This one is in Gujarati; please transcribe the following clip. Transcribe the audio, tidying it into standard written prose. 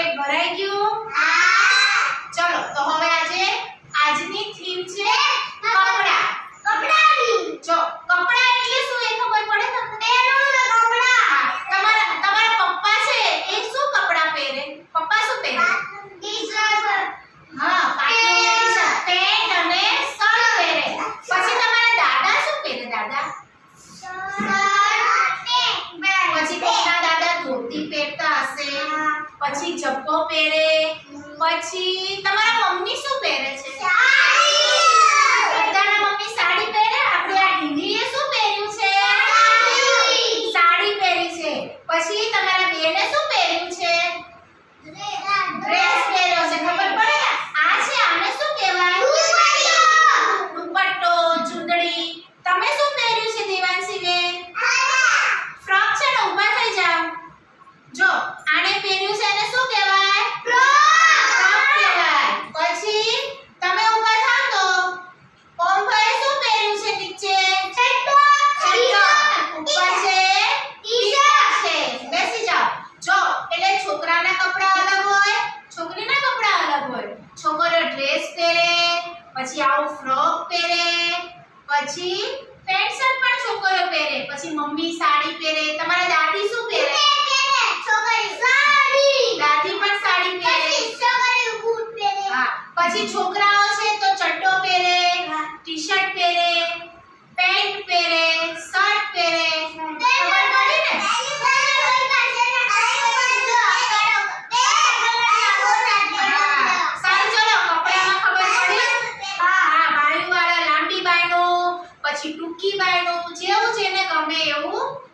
પેટ ભરાઈ ગયું? ચલો તો હવે આજની થીમ છે કપડા. કપડાની. જો કપડા એટલે શું એ ખબર પડે તમને? તમારા પપ્પા છે એ શું કપડા પહેરે? પપ્પા શું પહેરે? હા, પાટલું ટી-શર્ટ, પેન્ટ અને શર્ટ પહેરે. પછી તમારા દાદા શું પહેરે? દાદા પછી કોઈના દાદા ધોતી પહેરતા હશે, પછી જબ્બો પહેરે. પછી તમારા મમ્મી શું પહેરે છે? બધાના મમ્મી સાડી પહેરે. આપણે આ ઢીંગલીએ શું પહેર્યું છે? સાડી પહેરી છે. પછી તમારા બેને શું પહેર્યું છે? ડ્રેસ પહેર્યો છે. ખબર પડે? આ છે આને શું કહેવાય? દુપટ્ટો, ચૂંદડી. તમે શું પહેર્યું છે દેવાંશી બેન? ફ્રોક છે ને, ઊભા થઈ જાવ. જો આને પહેર્યું છે એને શું કહેવાય? ફ્રોક કહેવાય. પછી તમે ઊભા થાવ તો ઓમભાઈએ શું પહેર્યું છે નીચે? ચડ્ડો. ઉપર છે ટી-શર્ટ છે. બેસી જાવ. જો એટલે છોકરાના કપડા અલગ હોય, છોકરીના કપડા અલગ હોય. છોકરીઓ ડ્રેસ પહેરે, પછી આવું ફ્રોક પહેરે, પછી પેન્ટ શર્ટ પણ છોકરીઓ પહેરે, પછી મમ્મી સાડી પહેરે. તમારા દાદી શું પહેરે? દાદી પણ સાડી પહેરે. હા, પછી છોકરાઓ છે તો ચડ્ડો પહેરે, ટી-શર્ટ પહેરે, પેન્ટ પહેરે, શર્ટ પહેરે. ખબર પડી ને? સારું, ચલો કપડામાં ખબર પડી. હા, બાયુવાળા લાંબી બાયનો, પછી ટૂંકી બાયનો, જેવું જેને ગમે એવું